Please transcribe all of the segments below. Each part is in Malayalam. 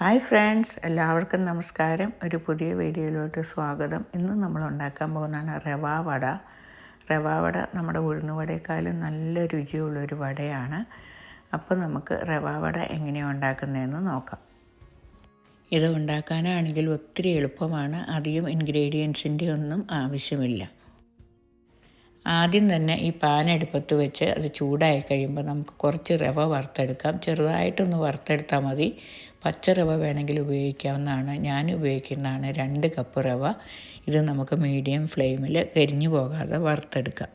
ഹായ് ഫ്രണ്ട്സ്, എല്ലാവർക്കും നമസ്കാരം. ഒരു പുതിയ വീഡിയോയിലോട്ട് സ്വാഗതം. ഇന്ന് നമ്മൾ ഉണ്ടാക്കാൻ പോകുന്നതാണ് റവാ വട. റവാ വട നമ്മുടെ ഉഴുന്നുവടയേക്കാളും നല്ല രുചിയുള്ളൊരു വടയാണ്. അപ്പോൾ നമുക്ക് റവാ വട എങ്ങനെയാണ് ഉണ്ടാക്കുന്നതെന്ന് നോക്കാം. ഇത് ഉണ്ടാക്കാനാണെങ്കിൽ ഒത്തിരി എളുപ്പമാണ്. അധികം ഇൻഗ്രീഡിയൻസിൻ്റെ ഒന്നും ആവശ്യമില്ല. ആദ്യം തന്നെ ഈ പാൻ അടുപ്പത്ത് വെച്ച് അത് ചൂടായി കഴിയുമ്പോൾ നമുക്ക് കുറച്ച് റവ വറുത്തെടുക്കാം. ചെറുതായിട്ടൊന്ന് വറുത്തെടുത്താൽ മതി. പച്ച റവ വേണമെങ്കിൽ ഉപയോഗിക്കാവുന്നതാണ്. ഞാൻ ഉപയോഗിക്കുന്നതാണ് 2 കപ്പ് റവ. ഇത് നമുക്ക് മീഡിയം ഫ്ലെയിമിൽ കരിഞ്ഞു പോകാതെ വറുത്തെടുക്കാം.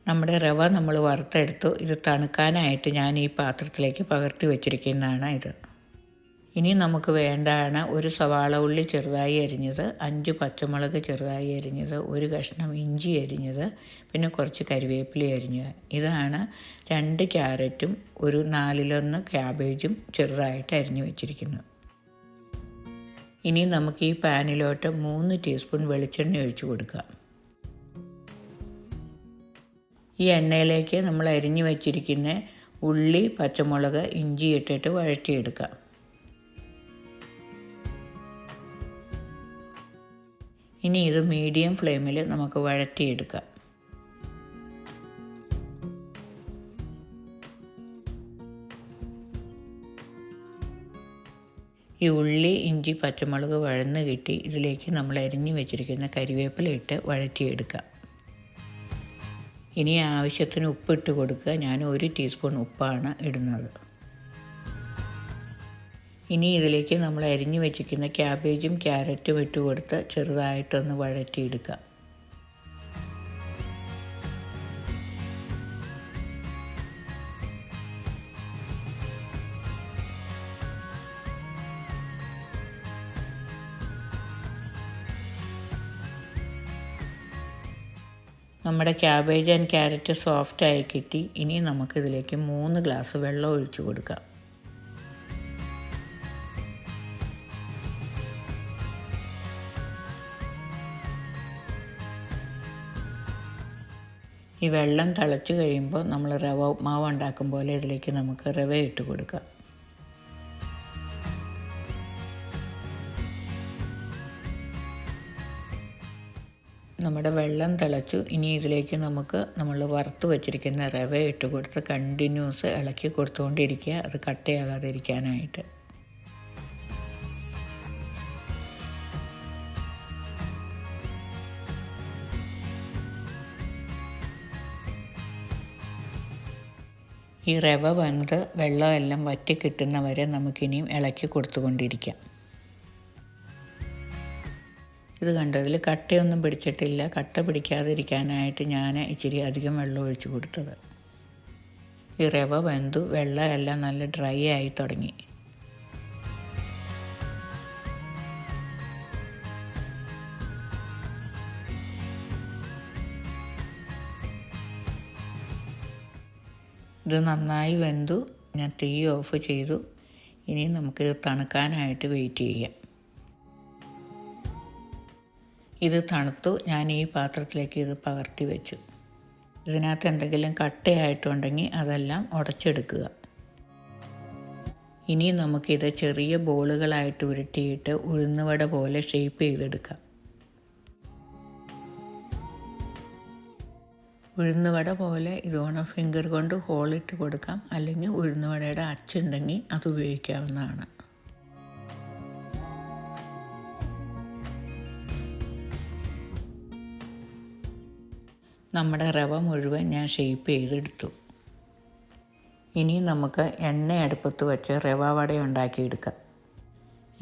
നമ്മുടെ റവ നമ്മൾ വറുത്തെടുത്തു. ഇത് തണുക്കാനായിട്ട് ഞാൻ ഈ പാത്രത്തിലേക്ക് പകർത്തി വച്ചിരിക്കുന്നതാണ് ഇത്. ഇനി നമുക്ക് വേണ്ടതാണ് ഒരു സവാള ഉള്ളി ചെറുതായി അരിഞ്ഞത്, 5 പച്ചമുളക് ചെറുതായി അരിഞ്ഞത്, ഒരു കഷ്ണം ഇഞ്ചി അരിഞ്ഞത്, പിന്നെ കുറച്ച് കരിവേപ്പില അരിഞ്ഞത്. ഇതാണ് 2 ക്യാരറ്റും ഒരു 4/1 ക്യാബേജും ചെറുതായിട്ട് അരിഞ്ഞു വെച്ചിരിക്കുന്നത്. ഇനി നമുക്ക് ഈ പാനിലോട്ട് 3 ടീസ്പൂൺ വെളിച്ചെണ്ണ ഒഴിച്ചു കൊടുക്കാം. ഈ എണ്ണയിലേക്ക് നമ്മൾ അരിഞ്ഞു വെച്ചിരിക്കുന്ന ഉള്ളി, പച്ചമുളക്, ഇഞ്ചി ഇട്ടിട്ട് വഴറ്റിയെടുക്കാം. ഇനി ഇത് മീഡിയം ഫ്ലെയിമിൽ നമുക്ക് വഴറ്റിയെടുക്കാം. ഈ ഉള്ളി, ഇഞ്ചി, പച്ചമുളക് വഴന്ന് കിട്ടി ഇതിലേക്ക് നമ്മൾ അരിഞ്ഞു വെച്ചിരിക്കുന്ന കരിവേപ്പില ഇട്ട് വഴറ്റിയെടുക്കാം. ഇനി ആവശ്യത്തിന് ഉപ്പിട്ട് കൊടുക്കുക. ഞാൻ 1 ടീസ്പൂൺ ഉപ്പാണ് ഇടുന്നത്. ഇനി ഇതിലേക്ക് നമ്മൾ അരിഞ്ഞു വെച്ചിരിക്കുന്ന ക്യാബേജും ക്യാരറ്റും ഇട്ട് കൊടുത്ത് ചെറുതായിട്ടൊന്ന് വഴറ്റിയെടുക്കാം. നമ്മുടെ ക്യാബേജ് ആൻഡ് ക്യാരറ്റ് സോഫ്റ്റായി കിട്ടി. ഇനി നമുക്കിതിലേക്ക് 3 ഗ്ലാസ് വെള്ളം ഒഴിച്ചു കൊടുക്കാം. ഈ വെള്ളം തിളച്ച് കഴിയുമ്പോൾ നമ്മൾ റവ മാവ് ഉണ്ടാക്കും പോലെ ഇതിലേക്ക് നമുക്ക് റവ ഇട്ട് കൊടുക്കാം. നമ്മുടെ വെള്ളം തിളച്ചു. ഇനി ഇതിലേക്ക് നമ്മൾ വറുത്ത് വച്ചിരിക്കുന്ന റവ ഇട്ട് കൊടുത്ത് കണ്ടിന്യൂസ് ഇളക്കി കൊടുത്തുകൊണ്ടിരിക്കുക, അത് കട്ടയാകാതിരിക്കാനായിട്ട്. ഈ റവ വെന്ത് വെള്ളമെല്ലാം വറ്റി കിട്ടുന്നവരെ നമുക്കിനിയും ഇളക്കി കൊടുത്തുകൊണ്ടിരിക്കാം. ഇത് കണ്ടതിൽ കട്ടയൊന്നും പിടിച്ചിട്ടില്ല. കട്ട പിടിക്കാതിരിക്കാനായിട്ട് ഞാൻ ഇച്ചിരി അധികം വെള്ളം ഒഴിച്ചു കൊടുത്തത്. ഈ റവ വെന്തു, വെള്ളമെല്ലാം നല്ല ഡ്രൈ ആയി തുടങ്ങി. ഇത് നന്നായി വെന്തു. ഞാൻ തീ ഓഫ് ചെയ്തു. ഇനി നമുക്കിത് തണുക്കാനായിട്ട് വെയിറ്റ് ചെയ്യാം. ഇത് തണുത്തു. ഞാൻ ഈ പാത്രത്തിലേക്ക് ഇത് പകർത്തി വെച്ചു. ഇതിനകത്ത് എന്തെങ്കിലും കട്ടയായിട്ടുണ്ടെങ്കിൽ അതെല്ലാം ഉടച്ചെടുക്കുക. ഇനി നമുക്കിത് ചെറിയ ബോളുകളായിട്ട് ഉരുട്ടിയിട്ട് ഉഴുന്നുവട പോലെ ഷേപ്പ് ചെയ്തെടുക്കാം. ഉഴുന്നുവട പോലെ ഇതുകൊണ്ട് ഫിംഗർ കൊണ്ട് ഹോളിട്ട് കൊടുക്കാം. അല്ലെങ്കിൽ ഉഴുന്നുവടയുടെ അച്ചുണ്ടെങ്കിൽ അത് ഉപയോഗിക്കാവുന്നതാണ്. നമ്മുടെ റവ മുഴുവൻ ഞാൻ ഷേപ്പ് ചെയ്തെടുത്തു. ഇനി നമുക്ക് എണ്ണ അടുപ്പത്ത് വെച്ച് റവ വട ഉണ്ടാക്കിയെടുക്കാം.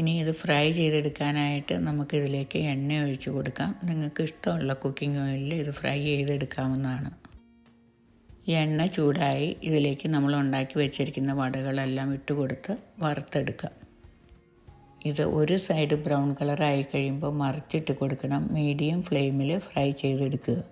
ഇനി ഇത് ഫ്രൈ ചെയ്തെടുക്കാനായിട്ട് നമുക്കിതിലേക്ക് എണ്ണ ഒഴിച്ച് കൊടുക്കാം. നിങ്ങൾക്ക് ഇഷ്ടമുള്ള കുക്കിംഗ് ഓയിലിൽ ഇത് ഫ്രൈ ചെയ്തെടുക്കാവുന്നതാണ്. ഈ എണ്ണ ചൂടായി ഇതിലേക്ക് നമ്മൾ ഉണ്ടാക്കി വെച്ചിരിക്കുന്ന വടകളെല്ലാം ഇട്ട് കൊടുത്ത് വറുത്തെടുക്കാം. ഇത് ഒരു സൈഡ് ബ്രൗൺ കളറായി കഴിയുമ്പോൾ മറിച്ചിട്ട് കൊടുക്കണം. മീഡിയം ഫ്ലെയിമിൽ ഫ്രൈ ചെയ്തെടുക്കുക.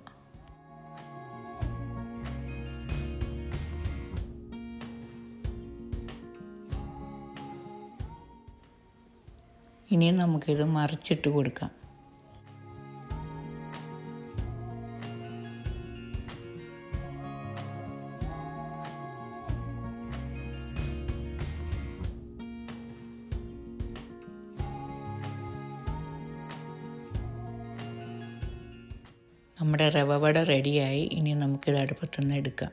ഇനി നമുക്കിത് മറിച്ചിട്ട് കൊടുക്കാം. നമ്മുടെ റവ വട റെഡിയായി. ഇനി നമുക്കിത് അടുപ്പത്തുനിന്ന് എടുക്കാം.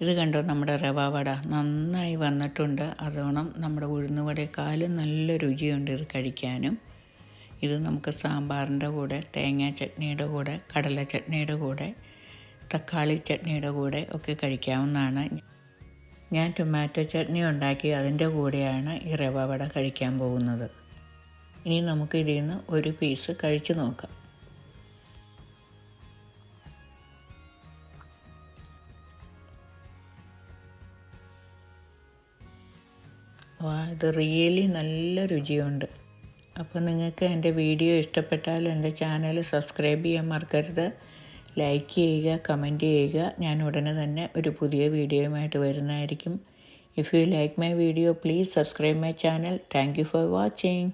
ഇത് കണ്ടോ, നമ്മുടെ റവ വട നന്നായി വന്നിട്ടുണ്ട്. അതോണം നമ്മുടെ ഉഴുന്നുവടയേക്കാളും നല്ല രുചിയുണ്ട് ഇത് കഴിക്കാനും. ഇത് നമുക്ക് സാമ്പാറിൻ്റെ കൂടെ, തേങ്ങാ ചട്നിയുടെ കൂടെ, കടല ചട്നിയുടെ കൂടെ, തക്കാളി ചട്നിയുടെ കൂടെ ഒക്കെ കഴിക്കാവുന്നതാണ്. ഞാൻ ടൊമാറ്റോ ചട്നി ഉണ്ടാക്കി അതിൻ്റെ കൂടെയാണ് ഈ റവ വട കഴിക്കാൻ പോകുന്നത്. ഇനി നമുക്ക് ഇതിൽ നിന്ന് ഒരു പീസ് കഴിച്ച് നോക്കാം. ഇത് റിയലി നല്ല രുചിയുണ്ട്. അപ്പോൾ നിങ്ങൾക്ക് എൻ്റെ വീഡിയോ ഇഷ്ടപ്പെട്ടാൽ എൻ്റെ ചാനൽ സബ്സ്ക്രൈബ് ചെയ്യാൻ മറക്കരുത്. ലൈക്ക് ചെയ്യുക, കമൻറ്റ് ചെയ്യുക. ഞാൻ ഉടനെ തന്നെ ഒരു പുതിയ വീഡിയോയുമായിട്ട് വരുന്നതായിരിക്കും. If you like my video, please subscribe my channel. Thank you for watching.